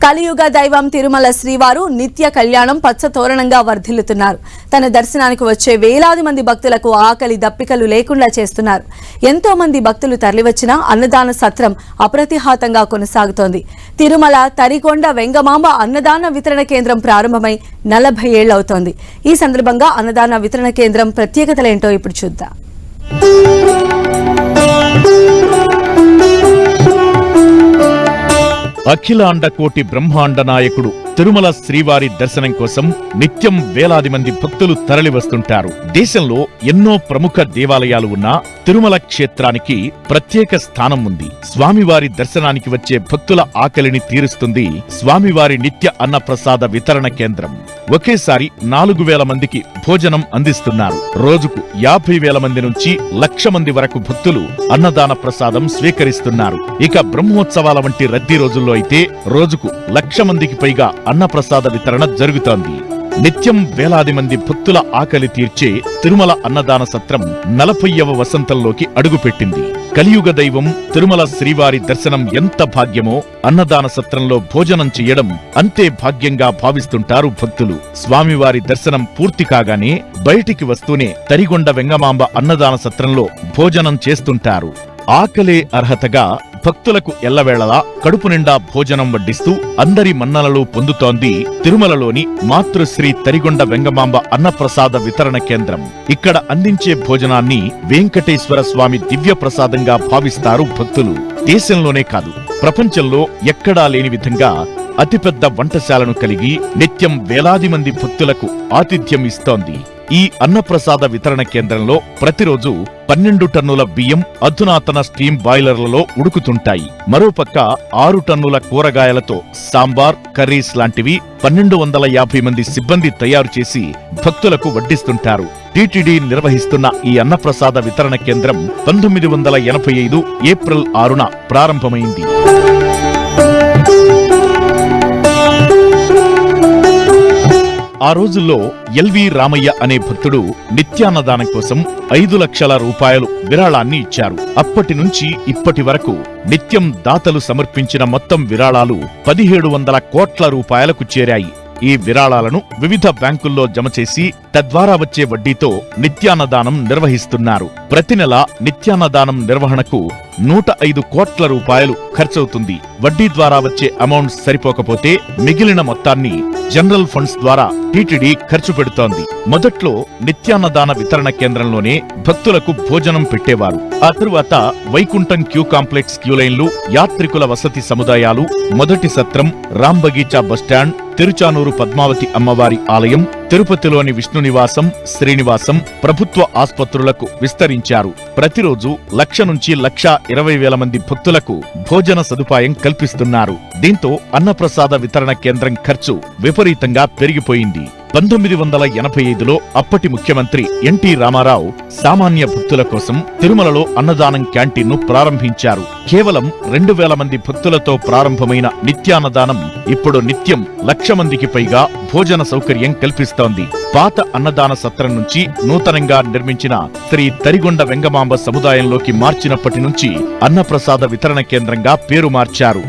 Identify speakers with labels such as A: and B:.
A: కలియుగ దైవం తిరుమల శ్రీవారు నిత్య కళ్యాణం పచ్చతోరణంగా వర్ధిల్లుతున్నారు. తన దర్శనానికి వచ్చే వేలాది మంది భక్తులకు ఆకలి దప్పికలు లేకుండా చేస్తున్నారు. ఎంతో మంది భక్తులు తరలివచ్చినా అన్నదాన సత్రం అప్రతిహాతంగా కొనసాగుతోంది. తిరుమల తరికొండ వెంగమాంబ అన్నదాన వితరణ కేంద్రం ప్రారంభమై 40 ఏళ్లవుతోంది. ఈ సందర్భంగా అన్నదాన వితరణ కేంద్రం ప్రత్యేకతలేంటో ఇప్పుడు చూద్దాం.
B: అఖిలాండ కోటి బ్రహ్మాండ నాయకుడు తిరుమల శ్రీవారి దర్శనం కోసం నిత్యం వేలాది మంది భక్తులు తరలివస్తుంటారు. దేశంలో ఎన్నో ప్రముఖ దేవాలయాలు ఉన్నా తిరుమల క్షేత్రానికి ప్రత్యేక స్థానం ఉంది. స్వామివారి దర్శనానికి వచ్చే భక్తుల ఆకలిని తీరుస్తుంది స్వామివారి నిత్య అన్నప్రసాద వితరణ కేంద్రం. ఒకేసారి 4,000 మందికి భోజనం అందిస్తున్నారు. రోజుకు 50,000 మంది నుంచి 1,00,000 మంది వరకు భక్తులు అన్నదాన ప్రసాదం స్వీకరిస్తున్నారు. ఇక బ్రహ్మోత్సవాల వంటి రద్దీ రోజుల్లో అయితే రోజుకు 1,00,000 మందికి పైగా అన్నప్రసాద వితరణ జరుగుతోంది. నిత్యం వేలాది మంది భక్తుల ఆకలి తీర్చే తిరుమల అన్నదాన సత్రం 40వ వసంతంలోకి అడుగుపెట్టింది. కలియుగ దైవం తిరుమల శ్రీవారి దర్శనం ఎంత భాగ్యమో అన్నదాన సత్రంలో భోజనం చెయ్యడం అంతే భాగ్యంగా భావిస్తుంటారు భక్తులు. స్వామివారి దర్శనం పూర్తి కాగానే బయటికి వస్తూనే తరిగొండ వెంగమాంబ అన్నదాన సత్రంలో భోజనం చేస్తుంటారు. ఆకలే అర్హతగా భక్తులకు ఎల్లవేళలా కడుపు నిండా భోజనం వడ్డిస్తూ అందరి మన్ననలు పొందుతోంది తిరుమలలోని మాతృశ్రీ తరిగొండ వెంగమాంబ అన్నప్రసాద వితరణ కేంద్రం. ఇక్కడ అందించే భోజనాన్ని వెంకటేశ్వర స్వామి దివ్య ప్రసాదంగా భావిస్తారు భక్తులు. దేశంలోనే కాదు, ప్రపంచంలో ఎక్కడా లేని విధంగా అతిపెద్ద వంటశాలను కలిగి నిత్యం వేలాది మంది భక్తులకు ఆతిథ్యం ఇస్తోంది. ఈ అన్నప్రసాద వితరణ కేంద్రంలో ప్రతిరోజు 12 టన్నుల బియ్యం అధునాతన స్టీమ్ బాయిలర్లలో ఉడుకుతుంటాయి. మరోపక్క 6 టన్నుల కూరగాయలతో సాంబార్, కర్రీస్ లాంటివి 1250 మంది సిబ్బంది తయారు చేసి భక్తులకు వడ్డిస్తుంటారు. టీటీడీ నిర్వహిస్తున్న ఈ అన్నప్రసాద వితరణ కేంద్రం 1985 ఏప్రిల్ 6న ప్రారంభమైంది. ఆ రోజుల్లో ఎల్వి రామయ్య అనే భక్తుడు నిత్యాన్నదానం కోసం 5 లక్షల రూపాయలు విరాళాన్ని ఇచ్చారు. అప్పటి నుంచి ఇప్పటి వరకు నిత్యం దాతలు సమర్పించిన మొత్తం విరాళాలు 1700 కోట్ల రూపాయలకు చేరాయి. ఈ విరాళాలను వివిధ బ్యాంకుల్లో జమ చేసి తద్వారా వచ్చే వడ్డీతో నిత్యాన్నదానం నిర్వహిస్తున్నారు. ప్రతి నెల నిత్యాన్నదానం నిర్వహణకు 105 కోట్ల రూపాయలు ఖర్చవుతుంది. వడ్డీ ద్వారా వచ్చే అమౌంట్ సరిపోకపోతే మిగిలిన మొత్తాన్ని జనరల్ ఫండ్స్ ద్వారా టీటీడీ ఖర్చు పెడుతోంది. మొదట్లో నిత్యాన్నదాన వితరణ కేంద్రంలోనే భక్తులకు భోజనం పెట్టేవారు. ఆ తరువాత వైకుంఠం క్యూ కాంప్లెక్స్ క్యూలైన్లు, యాత్రికుల వసతి సముదాయాలు, మొదటి సత్రం, రాంబగీచా బస్టాండ్, తిరుచానూరు పద్మావతి అమ్మవారి ఆలయం, తిరుపతిలోని విష్ణు నివాసం, శ్రీనివాసం, ప్రభుత్వ ఆస్పత్రులకు విస్తరించారు. ప్రతిరోజు 1,00,000 నుంచి 1,20,000 మంది భక్తులకు భోజన సదుపాయం కల్పిస్తున్నారు. దీంతో అన్నప్రసాద వితరణ కేంద్రం ఖర్చు విపరీతంగా పెరిగిపోయింది. 1985లో అప్పటి ముఖ్యమంత్రి ఎన్టీ రామారావు సామాన్య భక్తుల కోసం తిరుమలలో అన్నదానం క్యాంటీన్ను ప్రారంభించారు. కేవలం 2,000 మంది భక్తులతో ప్రారంభమైన నిత్యాన్నదానం ఇప్పుడు నిత్యం 1,00,000 మందికి పైగా భోజన సౌకర్యం కల్పిస్తోంది. పాత అన్నదాన సత్రం నుంచి నూతనంగా నిర్మించిన శ్రీ తరిగొండ వెంగమాంబ సముదాయంలోకి మార్చినప్పటి నుంచి అన్నప్రసాద వితరణ కేంద్రంగా పేరు మార్చారు.